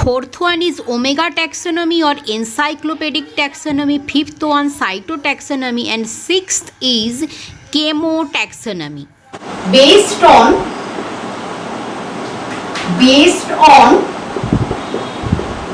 Fourth one is omega taxonomy or encyclopedic taxonomy. Fifth one cytotaxonomy, and sixth is chemotaxonomy. Based on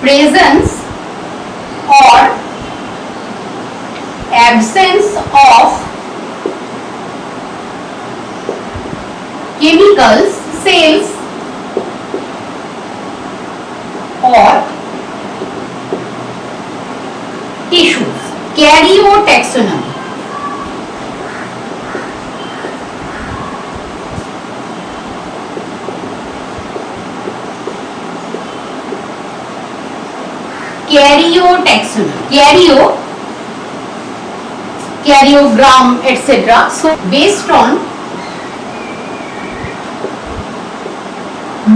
presence or absence of chemicals, cells or tissues. Karyotaxonomy. Karyotaxonomy. Karyogram, etc. So based on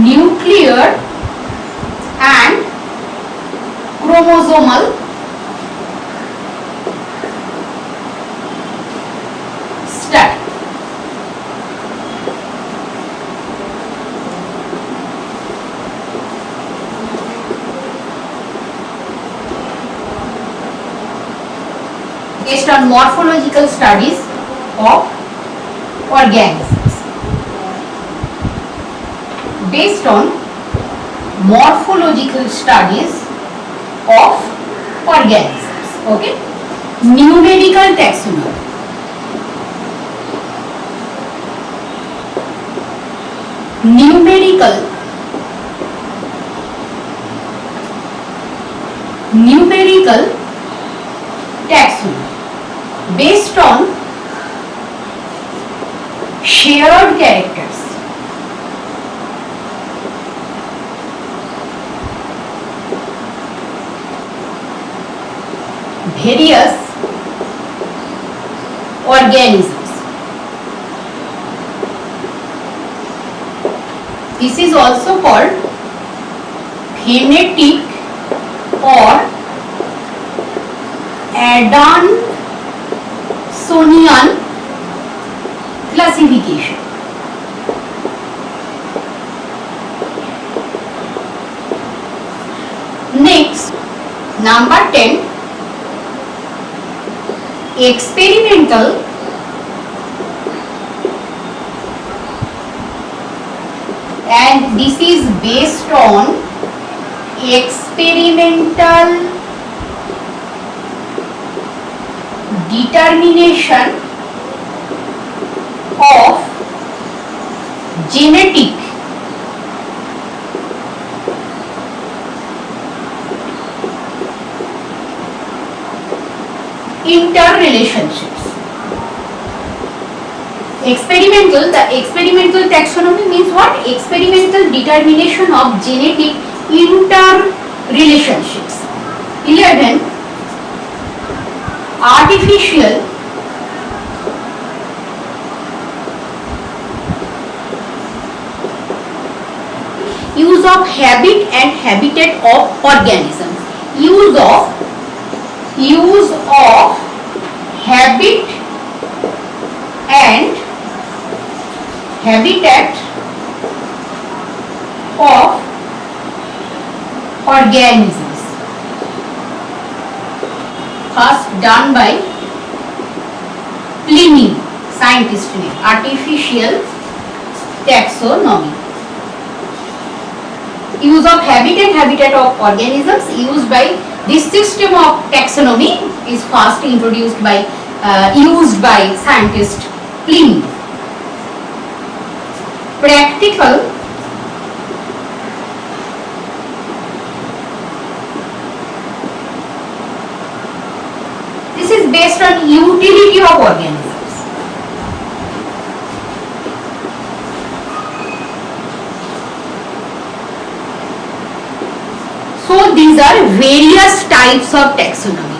nuclear and chromosomal study. Based on morphological studies of organisms. Based on morphological studies of organisms. Okay. Numerical taxonomy. Numerical taxonomy. Based on shared characters. Various organisms. This is also called phenetic or Adansonian classification. Next, number 10. Experimental and this is based on experimental determination of genetic interrelationships. The experimental taxonomy means what? Experimental determination of genetic interrelationships. 11. Artificial use of habit and habitat of organisms. Use of habit and habitat of organisms. First done by Pliny, scientist name. Artificial taxonomy. Use of habitat of organisms used by this system of taxonomy is first introduced by used by scientist Pliny. Practical this is based on utility of organisms. So these are various types of taxonomy.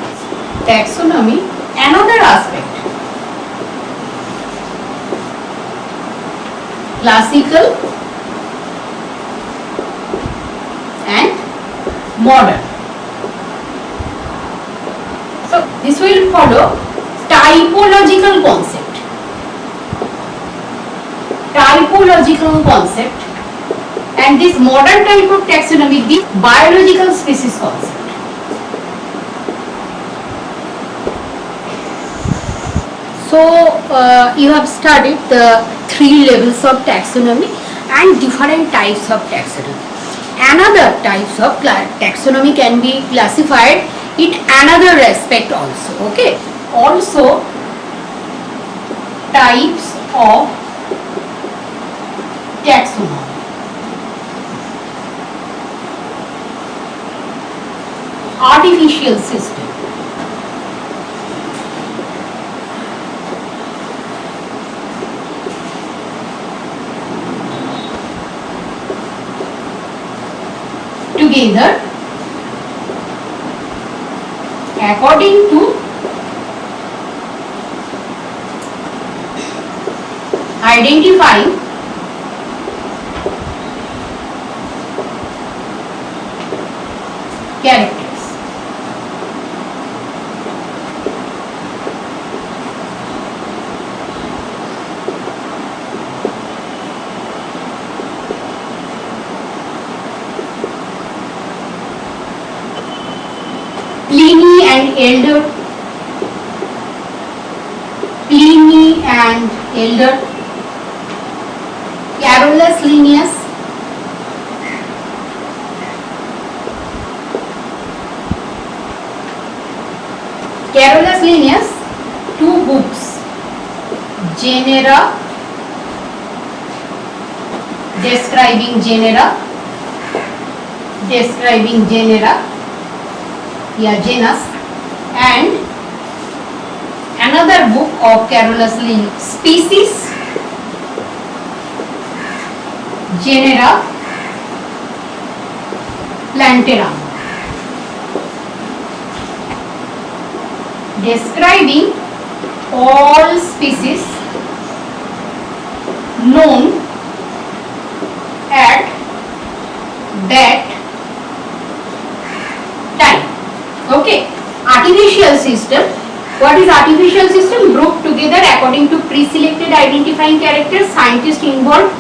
Taxonomy, another aspect. Classical and modern. So this will follow typological concept. Typological concept And this modern type of taxonomy, the biological species concept. So you have studied the 3 levels of taxonomy and different types of taxonomy. Another types of taxonomy can be classified in another aspect also. Okay. Also types of taxonomy. Artificial system. Together according to identifying characters. Pliny and Elder. Pliny and Elder. Carolus Linnaeus. Carolus Linnaeus, 2 books, Genera, describing genera, genus, and another book of Carolus Linnaeus, Species, Genera, Plantarum, describing all species known at that time. Okay. Artificial system. What is artificial system? Grouped together according to pre-selected identifying characters. Scientists involved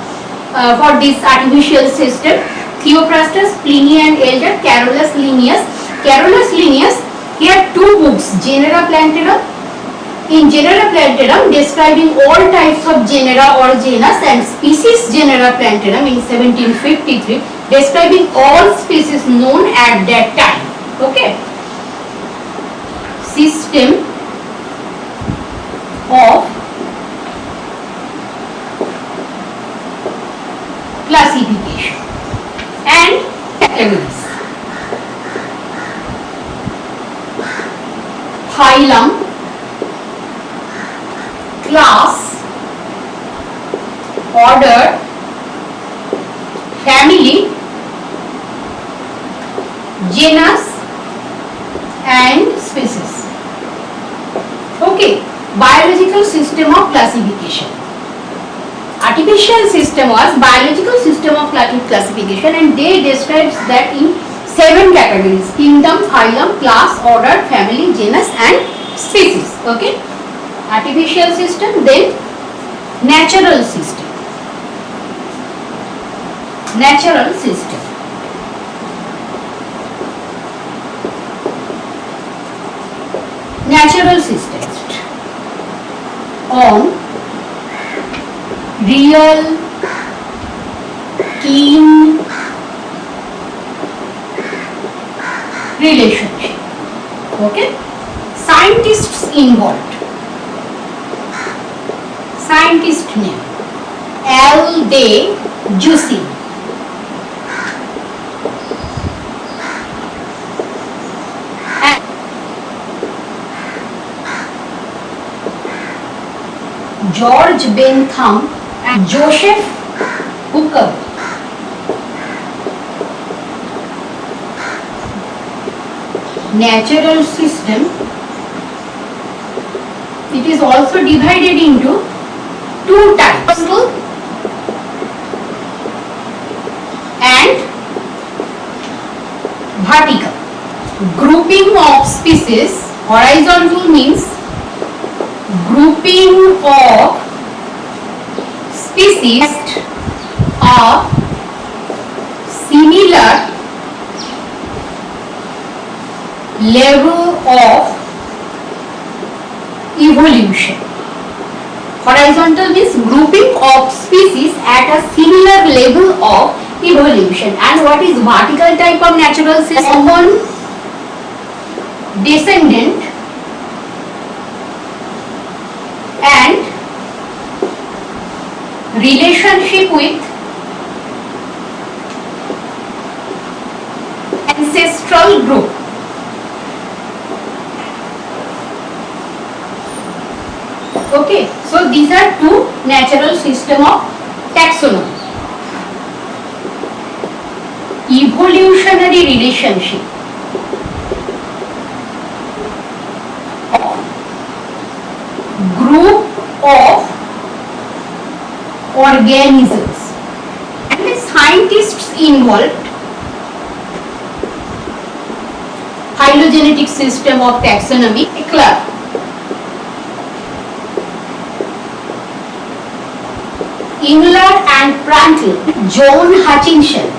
for this artificial system: Theophrastus, Pliny and Elder, Carolus Linnaeus. Carolus Linnaeus, he had 2 books, Genera Plantarum. In Genera Plantarum, describing all types of genera or genus, and Species Genera Plantarum in 1753, describing all species known at that time. Okay. System of classification and categories. Phylum, class, order, family, genus and species. Okay, biological system of classification. Artificial system was biological system of classification, and they describes that in 7 categories: kingdom, phylum, class, order, family, genus and species. Okay, artificial system. Then natural system. Natural system. Natural system on real, keen relationship. Okay, scientists involved. Scientist name L. de Jussy. George Bentham and Joseph Hooker. Natural system. It is also divided into 2 types and vertical. Grouping of species. Horizontal means grouping of species of similar level of evolution. Horizontal means grouping of species at a similar level of evolution. And what is vertical type of natural system? Common descendant and relationship with ancestral group. Okay, so these are two natural system of taxonomy. Evolutionary relationship of group of organisms and the scientists involved. Phylogenetic system of taxonomy. Clark, Engler and Prantl, John Hutchinson.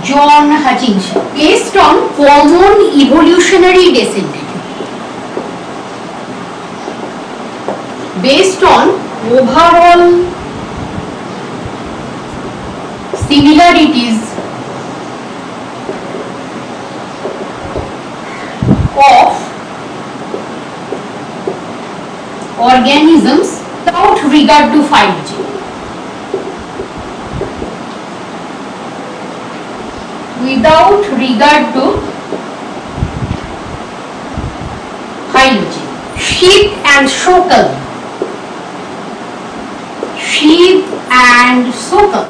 John Hutchinson, based on common evolutionary descendant, based on overall similarities of organisms without regard to phylogeny. Without regard to phylogeny. Sheep and Sokol. Sheep and Sokol.